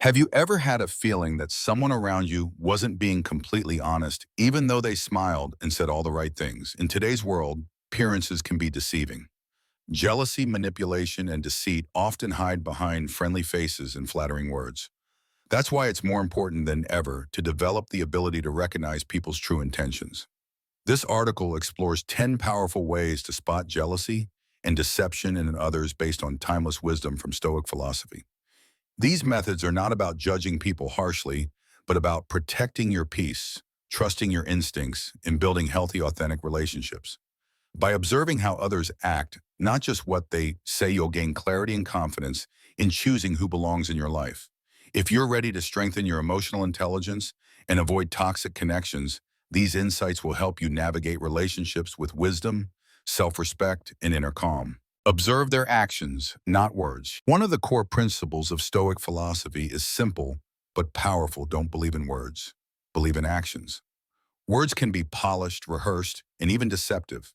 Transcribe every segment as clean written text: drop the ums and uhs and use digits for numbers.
Have you ever had a feeling that someone around you wasn't being completely honest, even though they smiled and said all the right things? In today's world, appearances can be deceiving. Jealousy, manipulation, and deceit often hide behind friendly faces and flattering words. That's why it's more important than ever to develop the ability to recognize people's true intentions. This article explores 10 powerful ways to spot jealousy and deception in others based on timeless wisdom from Stoic philosophy. These methods are not about judging people harshly, but about protecting your peace, trusting your instincts, and building healthy, authentic relationships. By observing how others act, not just what they say, you'll gain clarity and confidence in choosing who belongs in your life. If you're ready to strengthen your emotional intelligence and avoid toxic connections, these insights will help you navigate relationships with wisdom, self-respect, and inner calm. Observe their actions, not words. One of the core principles of Stoic philosophy is simple but powerful. Don't believe in words. Believe in actions. Words can be polished, rehearsed, and even deceptive,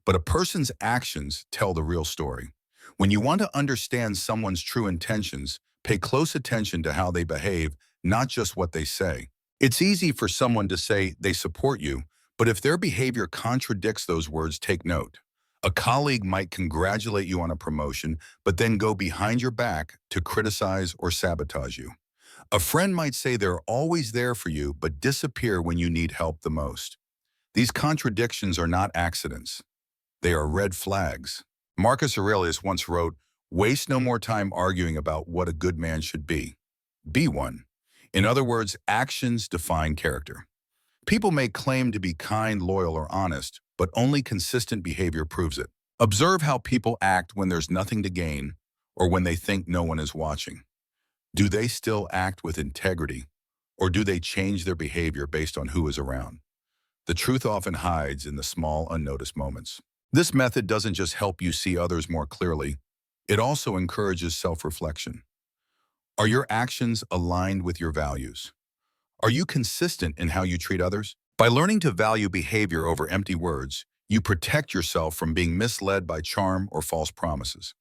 but a person's actions tell the real story. When you want to understand someone's true intentions, pay close attention to how they behave, not just what they say. It's easy for someone to say they support you, but if their behavior contradicts those words, take note. A colleague might congratulate you on a promotion, but then go behind your back to criticize or sabotage you. A friend might say they're always there for you, but disappear when you need help the most. These contradictions are not accidents. They are red flags. Marcus Aurelius once wrote, "Waste no more time arguing about what a good man should be. Be one." In other words, actions define character. People may claim to be kind, loyal, or honest, but only consistent behavior proves it. Observe how people act when there's nothing to gain or when they think no one is watching. Do they still act with integrity, or do they change their behavior based on who is around? The truth often hides in the small, unnoticed moments. This method doesn't just help you see others more clearly, it also encourages self-reflection. Are your actions aligned with your values? Are you consistent in how you treat others? By learning to value behavior over empty words, you protect yourself from being misled by charm or false promises.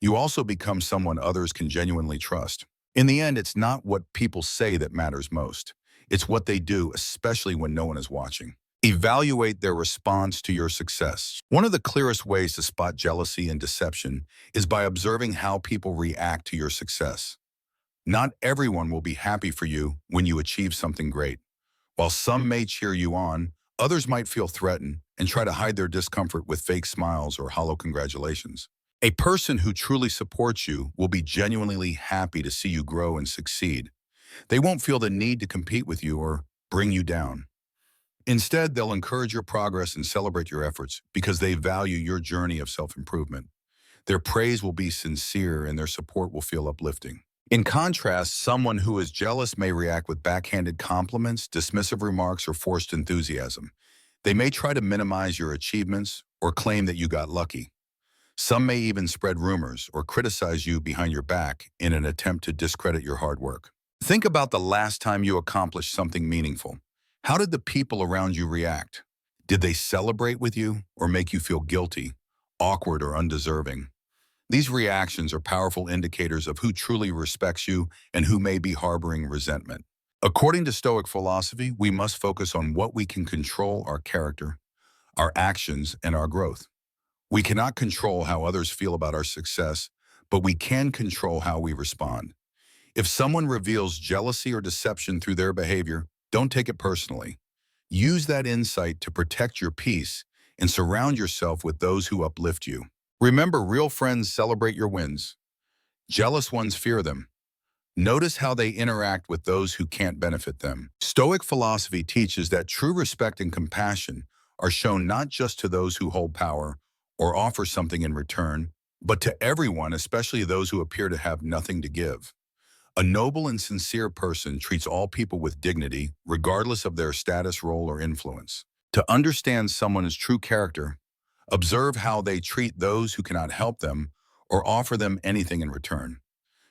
You also become someone others can genuinely trust. In the end, it's not what people say that matters most. It's what they do, especially when no one is watching. Evaluate their response to your success. One of the clearest ways to spot jealousy and deception is by observing how people react to your success. Not everyone will be happy for you when you achieve something great. While some may cheer you on, others might feel threatened and try to hide their discomfort with fake smiles or hollow congratulations. A person who truly supports you will be genuinely happy to see you grow and succeed. They won't feel the need to compete with you or bring you down. Instead, they'll encourage your progress and celebrate your efforts because they value your journey of self-improvement. Their praise will be sincere and their support will feel uplifting. In contrast, someone who is jealous may react with backhanded compliments, dismissive remarks, or forced enthusiasm. They may try to minimize your achievements or claim that you got lucky. Some may even spread rumors or criticize you behind your back in an attempt to discredit your hard work. Think about the last time you accomplished something meaningful. How did the people around you react? Did they celebrate with you or make you feel guilty, awkward, or undeserving? These reactions are powerful indicators of who truly respects you and who may be harboring resentment. According to Stoic philosophy, we must focus on what we can control: our character, our actions, and our growth. We cannot control how others feel about our success, but we can control how we respond. If someone reveals jealousy or deception through their behavior, don't take it personally. Use that insight to protect your peace and surround yourself with those who uplift you. Remember, real friends celebrate your wins. Jealous ones fear them. Notice how they interact with those who can't benefit them. Stoic philosophy teaches that true respect and compassion are shown not just to those who hold power or offer something in return, but to everyone, especially those who appear to have nothing to give. A noble and sincere person treats all people with dignity, regardless of their status, role, or influence. To understand someone's true character, observe how they treat those who cannot help them or offer them anything in return.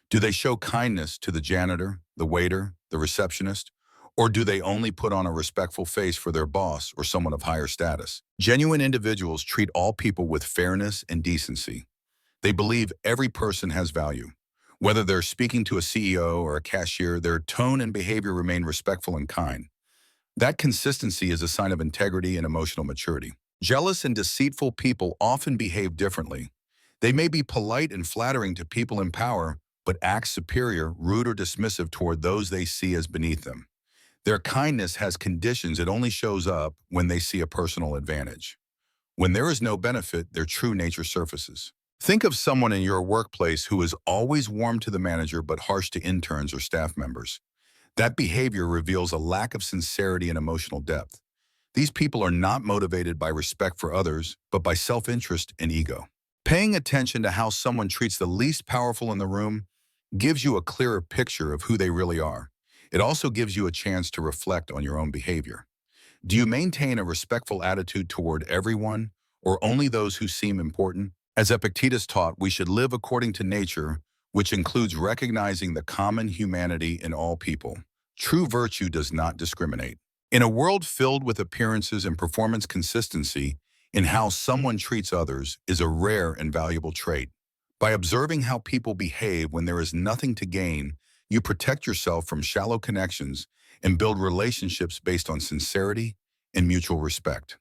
Do they show kindness to the janitor, the waiter, the receptionist, or do they only put on a respectful face for their boss or someone of higher status? Genuine individuals treat all people with fairness and decency. They believe every person has value, Whether they're speaking to a CEO or a cashier, their tone and behavior remain respectful and kind. That consistency is a sign of integrity and emotional maturity. Jealous and deceitful people often behave differently. They may be polite and flattering to people in power, but act superior, rude, or dismissive toward those they see as beneath them. Their kindness has conditions. It only shows up when they see a personal advantage. When there is no benefit, their true nature surfaces. Think of someone in your workplace who is always warm to the manager but harsh to interns or staff members. That behavior reveals a lack of sincerity and emotional depth. These people are not motivated by respect for others, but by self-interest and ego. Paying attention to how someone treats the least powerful in the room gives you a clearer picture of who they really are. It also gives you a chance to reflect on your own behavior. Do you maintain a respectful attitude toward everyone, or only those who seem important? As Epictetus taught, we should live according to nature, which includes recognizing the common humanity in all people. True virtue does not discriminate. In a world filled with appearances and performance, consistency in how someone treats others is a rare and valuable trait. By observing how people behave when there is nothing to gain, you protect yourself from shallow connections and build relationships based on sincerity and mutual respect.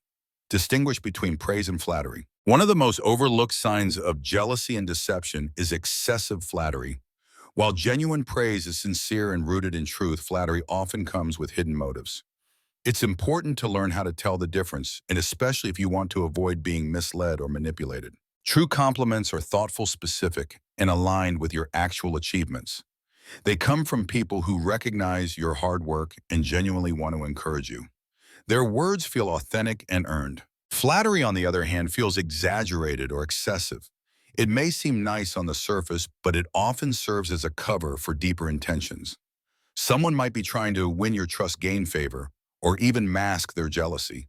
Distinguish between praise and flattery. One of the most overlooked signs of jealousy and deception is excessive flattery. While genuine praise is sincere and rooted in truth, flattery often comes with hidden motives. It's important to learn how to tell the difference, and especially if you want to avoid being misled or manipulated. True compliments are thoughtful, specific, and aligned with your actual achievements. They come from people who recognize your hard work and genuinely want to encourage you. Their words feel authentic and earned. Flattery, on the other hand, feels exaggerated or excessive. It may seem nice on the surface, but it often serves as a cover for deeper intentions. Someone might be trying to win your trust, gain favor, or even mask their jealousy.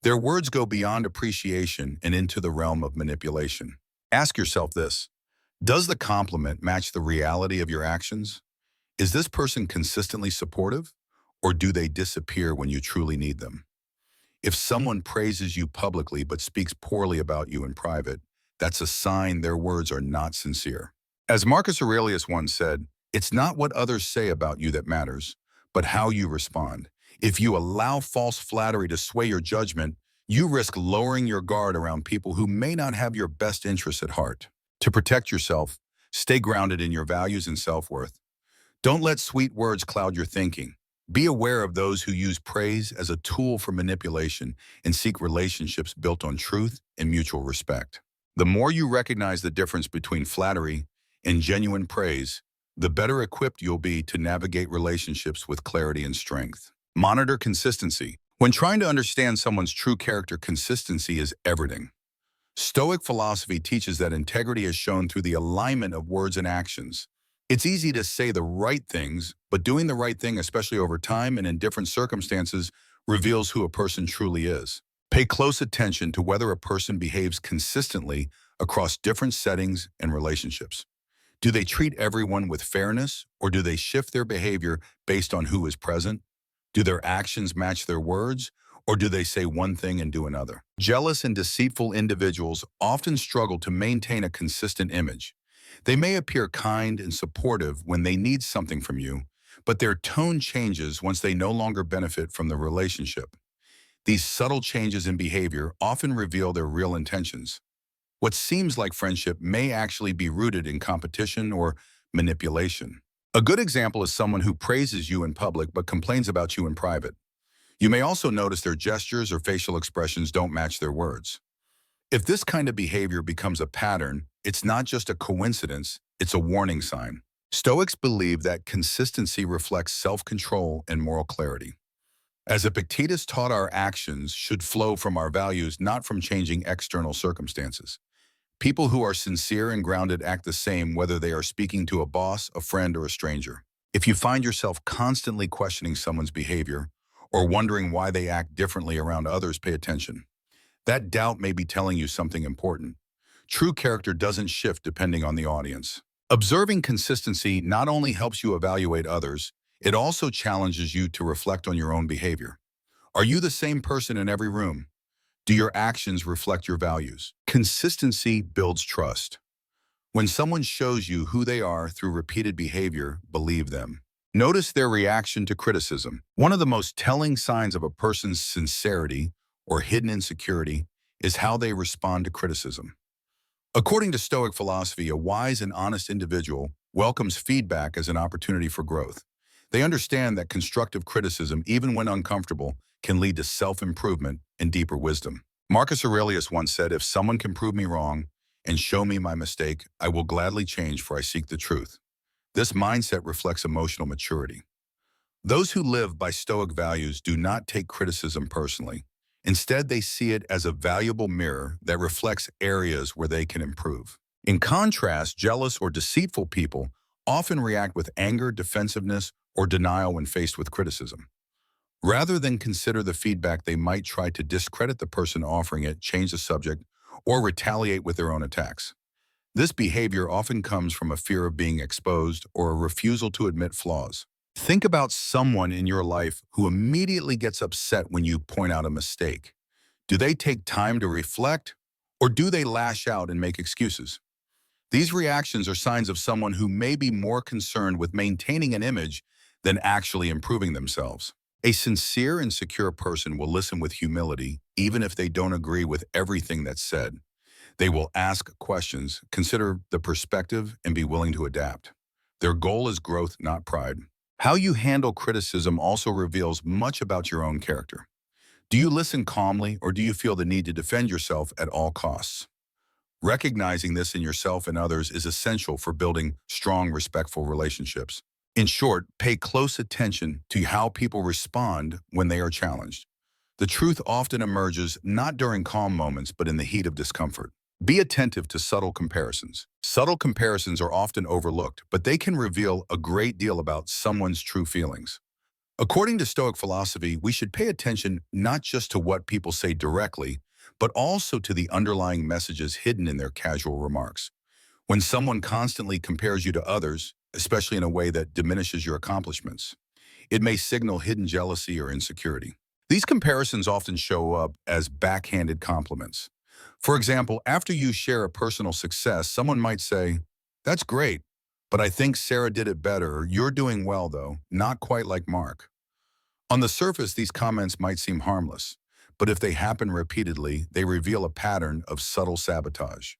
Their words go beyond appreciation and into the realm of manipulation. Ask yourself this: does the compliment match the reality of your actions? Is this person consistently supportive, or do they disappear when you truly need them? If someone praises you publicly but speaks poorly about you in private, that's a sign their words are not sincere. As Marcus Aurelius once said, it's not what others say about you that matters, but how you respond. If you allow false flattery to sway your judgment, you risk lowering your guard around people who may not have your best interests at heart. To protect yourself, stay grounded in your values and self-worth. Don't let sweet words cloud your thinking. Be aware of those who use praise as a tool for manipulation and seek relationships built on truth and mutual respect. The more you recognize the difference between flattery and genuine praise, the better equipped you'll be to navigate relationships with clarity and strength. Monitor consistency. When trying to understand someone's true character, consistency is everything. Stoic philosophy teaches that integrity is shown through the alignment of words and actions. It's easy to say the right things, but doing the right thing, especially over time and in different circumstances, reveals who a person truly is. Pay close attention to whether a person behaves consistently across different settings and relationships. Do they treat everyone with fairness, or do they shift their behavior based on who is present? Do their actions match their words, or do they say one thing and do another? Jealous and deceitful individuals often struggle to maintain a consistent image. They may appear kind and supportive when they need something from you, but their tone changes once they no longer benefit from the relationship. These subtle changes in behavior often reveal their real intentions. What seems like friendship may actually be rooted in competition or manipulation. A good example is someone who praises you in public but complains about you in private. You may also notice their gestures or facial expressions don't match their words. If this kind of behavior becomes a pattern, it's not just a coincidence, it's a warning sign. Stoics believe that consistency reflects self-control and moral clarity. As Epictetus taught, our actions should flow from our values, not from changing external circumstances. People who are sincere and grounded act the same whether they are speaking to a boss, a friend, or a stranger. If you find yourself constantly questioning someone's behavior or wondering why they act differently around others, pay attention. That doubt may be telling you something important. True character doesn't shift depending on the audience. Observing consistency not only helps you evaluate others, it also challenges you to reflect on your own behavior. Are you the same person in every room? Do your actions reflect your values? Consistency builds trust. When someone shows you who they are through repeated behavior, believe them. Notice their reaction to criticism. One of the most telling signs of a person's sincerity or hidden insecurity is how they respond to criticism. According to Stoic philosophy, a wise and honest individual welcomes feedback as an opportunity for growth. They understand that constructive criticism, even when uncomfortable, can lead to self-improvement and deeper wisdom. Marcus Aurelius once said, "If someone can prove me wrong and show me my mistake, I will gladly change, for I seek the truth." This mindset reflects emotional maturity. Those who live by Stoic values do not take criticism personally. Instead, they see it as a valuable mirror that reflects areas where they can improve. In contrast, jealous or deceitful people often react with anger, defensiveness, or denial when faced with criticism. Rather than consider the feedback, they might try to discredit the person offering it, change the subject, or retaliate with their own attacks. This behavior often comes from a fear of being exposed or a refusal to admit flaws. Think about someone in your life who immediately gets upset when you point out a mistake. Do they take time to reflect, or do they lash out and make excuses? These reactions are signs of someone who may be more concerned with maintaining an image than actually improving themselves. A sincere and secure person will listen with humility, even if they don't agree with everything that's said. They will ask questions, consider the perspective, and be willing to adapt. Their goal is growth, not pride. How you handle criticism also reveals much about your own character. Do you listen calmly, or do you feel the need to defend yourself at all costs? Recognizing this in yourself and others is essential for building strong, respectful relationships. In short, pay close attention to how people respond when they are challenged. The truth often emerges not during calm moments, but in the heat of discomfort. Be attentive to subtle comparisons. Subtle comparisons are often overlooked, but they can reveal a great deal about someone's true feelings. According to Stoic philosophy, we should pay attention not just to what people say directly, but also to the underlying messages hidden in their casual remarks. When someone constantly compares you to others, especially in a way that diminishes your accomplishments, it may signal hidden jealousy or insecurity. These comparisons often show up as backhanded compliments. For example, after you share a personal success, someone might say, "That's great, but I think Sarah did it better," or "You're doing well though, not quite like Mark." On the surface, these comments might seem harmless, but if they happen repeatedly, they reveal a pattern of subtle sabotage.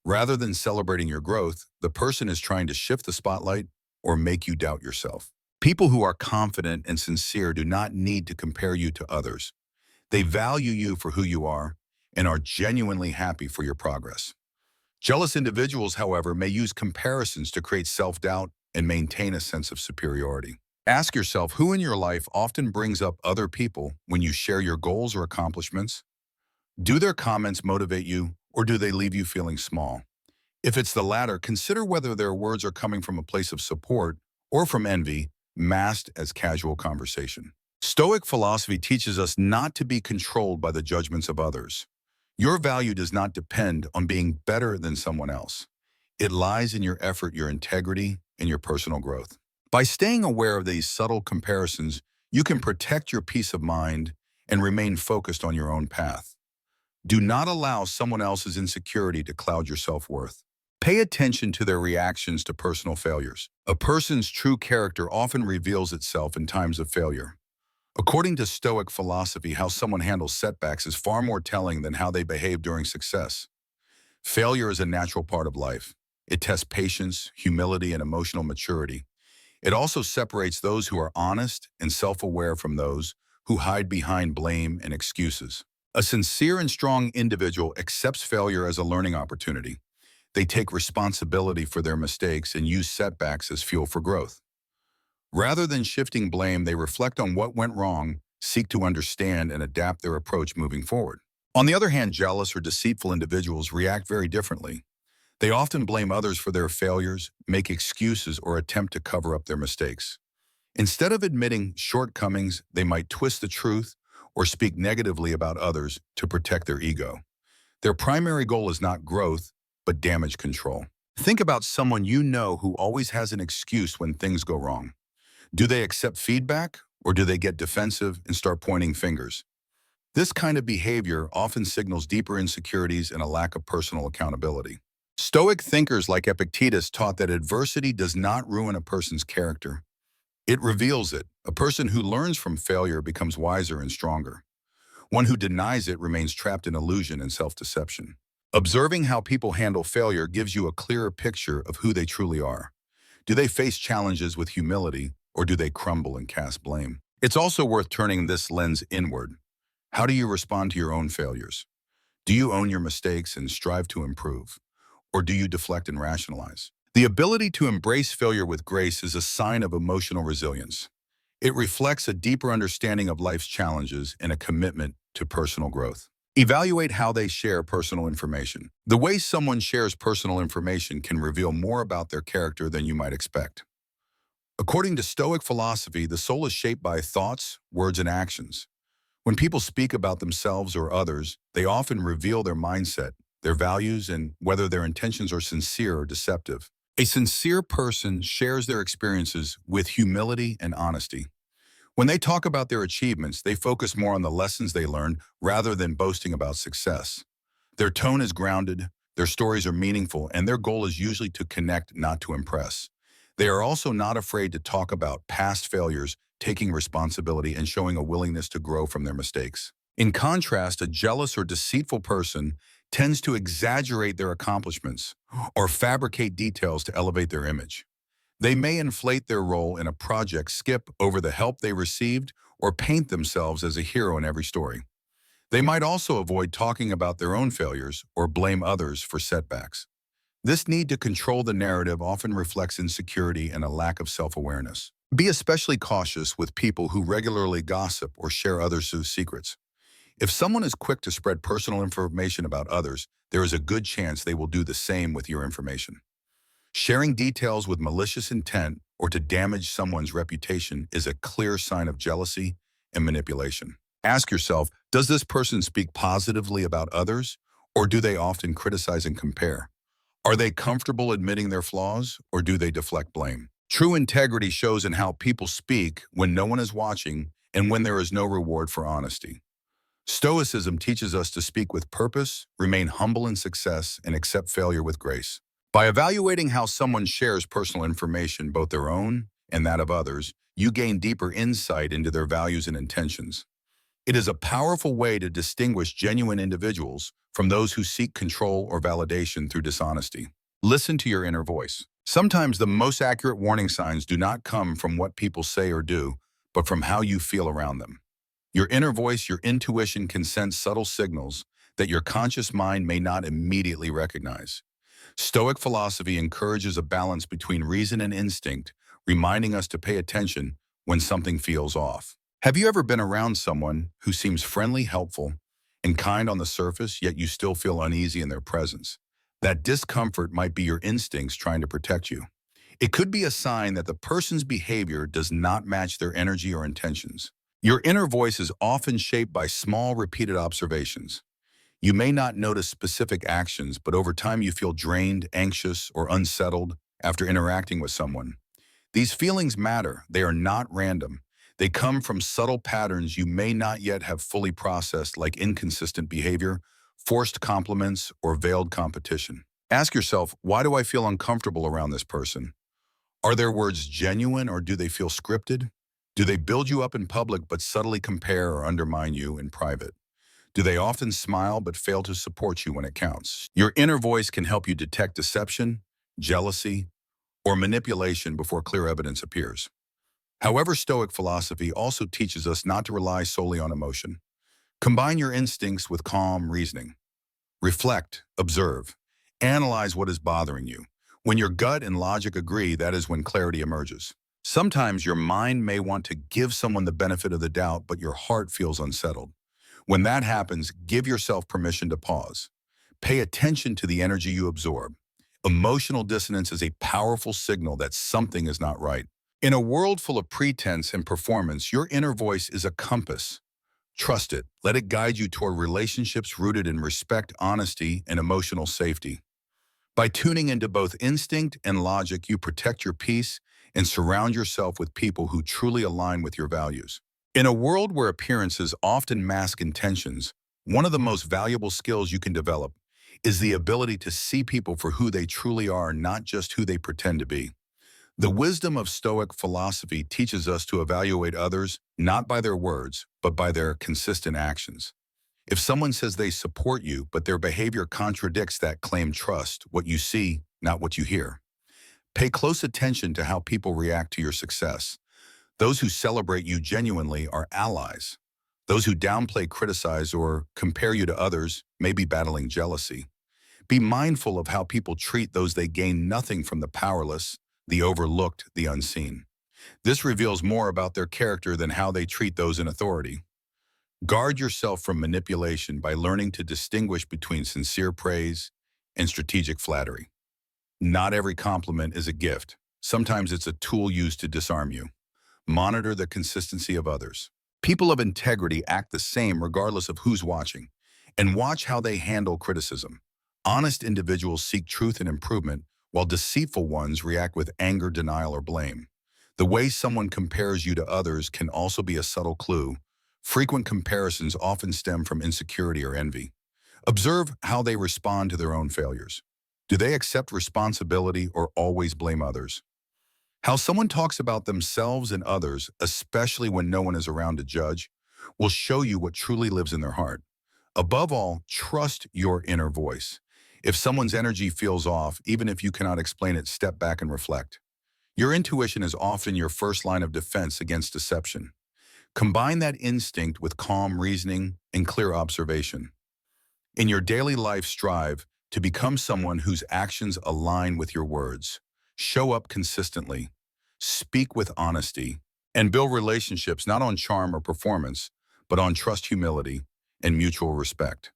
Rather than celebrating your growth, the person is trying to shift the spotlight or make you doubt yourself. People who are confident and sincere do not need to compare you to others. They value you for who you are and are genuinely happy for your progress. Jealous individuals, however, may use comparisons to create self-doubt and maintain a sense of superiority. Ask yourself, who in your life often brings up other people when you share your goals or accomplishments? Do their comments motivate you, or do they leave you feeling small? If it's the latter, consider whether their words are coming from a place of support or from envy, masked as casual conversation. Stoic philosophy teaches us not to be controlled by the judgments of others. Your value does not depend on being better than someone else. It lies in your effort, your integrity, and your personal growth. By staying aware of these subtle comparisons, you can protect your peace of mind and remain focused on your own path. Do not allow someone else's insecurity to cloud your self-worth. Pay attention to their reactions to personal failures. A person's true character often reveals itself in times of failure. According to Stoic philosophy, how someone handles setbacks is far more telling than how they behave during success. Failure is a natural part of life. It tests patience, humility, and emotional maturity. It also separates those who are honest and self-aware from those who hide behind blame and excuses. A sincere and strong individual accepts failure as a learning opportunity. They take responsibility for their mistakes and use setbacks as fuel for growth. Rather than shifting blame, they reflect on what went wrong, seek to understand, and adapt their approach moving forward. On the other hand, jealous or deceitful individuals react very differently. They often blame others for their failures, make excuses, or attempt to cover up their mistakes. Instead of admitting shortcomings, they might twist the truth or speak negatively about others to protect their ego. Their primary goal is not growth, but damage control. Think about someone you know who always has an excuse when things go wrong. Do they accept feedback, or do they get defensive and start pointing fingers? This kind of behavior often signals deeper insecurities and a lack of personal accountability. Stoic thinkers like Epictetus taught that adversity does not ruin a person's character. It reveals it. A person who learns from failure becomes wiser and stronger. One who denies it remains trapped in illusion and self-deception. Observing how people handle failure gives you a clearer picture of who they truly are. Do they face challenges with humility, or do they crumble and cast blame? It's also worth turning this lens inward. How do you respond to your own failures? Do you own your mistakes and strive to improve? Or do you deflect and rationalize? The ability to embrace failure with grace is a sign of emotional resilience. It reflects a deeper understanding of life's challenges and a commitment to personal growth. Evaluate how they share personal information. The way someone shares personal information can reveal more about their character than you might expect. According to Stoic philosophy, the soul is shaped by thoughts, words, and actions. When people speak about themselves or others, they often reveal their mindset, their values, and whether their intentions are sincere or deceptive. A sincere person shares their experiences with humility and honesty. When they talk about their achievements, they focus more on the lessons they learned rather than boasting about success. Their tone is grounded, their stories are meaningful, and their goal is usually to connect, not to impress. They are also not afraid to talk about past failures, taking responsibility, and showing a willingness to grow from their mistakes. In contrast, a jealous or deceitful person tends to exaggerate their accomplishments or fabricate details to elevate their image. They may inflate their role in a project, skip over the help they received, or paint themselves as a hero in every story. They might also avoid talking about their own failures or blame others for setbacks. This need to control the narrative often reflects insecurity and a lack of self-awareness. Be especially cautious with people who regularly gossip or share others' secrets. If someone is quick to spread personal information about others, there is a good chance they will do the same with your information. Sharing details with malicious intent or to damage someone's reputation is a clear sign of jealousy and manipulation. Ask yourself, does this person speak positively about others, or do they often criticize and compare? Are they comfortable admitting their flaws, or do they deflect blame? True integrity shows in how people speak when no one is watching and when there is no reward for honesty. Stoicism teaches us to speak with purpose, remain humble in success, and accept failure with grace. By evaluating how someone shares personal information, both their own and that of others, you gain deeper insight into their values and intentions. It is a powerful way to distinguish genuine individuals from those who seek control or validation through dishonesty. Listen to your inner voice. Sometimes the most accurate warning signs do not come from what people say or do, but from how you feel around them. Your inner voice, your intuition can sense subtle signals that your conscious mind may not immediately recognize. Stoic philosophy encourages a balance between reason and instinct, reminding us to pay attention when something feels off. Have you ever been around someone who seems friendly, helpful, and kind on the surface, yet you still feel uneasy in their presence? That discomfort might be your instincts trying to protect you. It could be a sign that the person's behavior does not match their energy or intentions. Your inner voice is often shaped by small, repeated observations. You may not notice specific actions, but over time you feel drained, anxious, or unsettled after interacting with someone. These feelings matter. They are not random. They come from subtle patterns you may not yet have fully processed, like inconsistent behavior, forced compliments, or veiled competition. Ask yourself, why do I feel uncomfortable around this person? Are their words genuine, or do they feel scripted? Do they build you up in public but subtly compare or undermine you in private? Do they often smile but fail to support you when it counts? Your inner voice can help you detect deception, jealousy, or manipulation before clear evidence appears. However, Stoic philosophy also teaches us not to rely solely on emotion. Combine your instincts with calm reasoning. Reflect, observe, analyze what is bothering you. When your gut and logic agree, that is when clarity emerges. Sometimes your mind may want to give someone the benefit of the doubt, but your heart feels unsettled. When that happens, give yourself permission to pause. Pay attention to the energy you absorb. Emotional dissonance is a powerful signal that something is not right. In a world full of pretense and performance, your inner voice is a compass. Trust it. Let it guide you toward relationships rooted in respect, honesty, and emotional safety. By tuning into both instinct and logic, you protect your peace and surround yourself with people who truly align with your values. In a world where appearances often mask intentions, one of the most valuable skills you can develop is the ability to see people for who they truly are, not just who they pretend to be. The wisdom of Stoic philosophy teaches us to evaluate others not by their words, but by their consistent actions. If someone says they support you, but their behavior contradicts that claim, trust what you see, not what you hear. Pay close attention to how people react to your success. Those who celebrate you genuinely are allies. Those who downplay, criticize, or compare you to others may be battling jealousy. Be mindful of how people treat those they gain nothing from: the powerless, the overlooked, the unseen. This reveals more about their character than how they treat those in authority. Guard yourself from manipulation by learning to distinguish between sincere praise and strategic flattery. Not every compliment is a gift. Sometimes it's a tool used to disarm you. Monitor the consistency of others. People of integrity act the same regardless of who's watching, and watch how they handle criticism. Honest individuals seek truth and improvement, while deceitful ones react with anger, denial, or blame. The way someone compares you to others can also be a subtle clue. Frequent comparisons often stem from insecurity or envy. Observe how they respond to their own failures. Do they accept responsibility or always blame others? How someone talks about themselves and others, especially when no one is around to judge, will show you what truly lives in their heart. Above all, trust your inner voice. If someone's energy feels off, even if you cannot explain it, step back and reflect. Your intuition is often your first line of defense against deception. Combine that instinct with calm reasoning and clear observation. In your daily life, strive to become someone whose actions align with your words. Show up consistently, speak with honesty, and build relationships not on charm or performance, but on trust, humility, and mutual respect.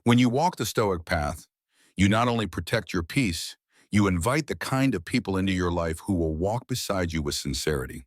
When you walk the Stoic path, you not only protect your peace, you invite the kind of people into your life who will walk beside you with sincerity.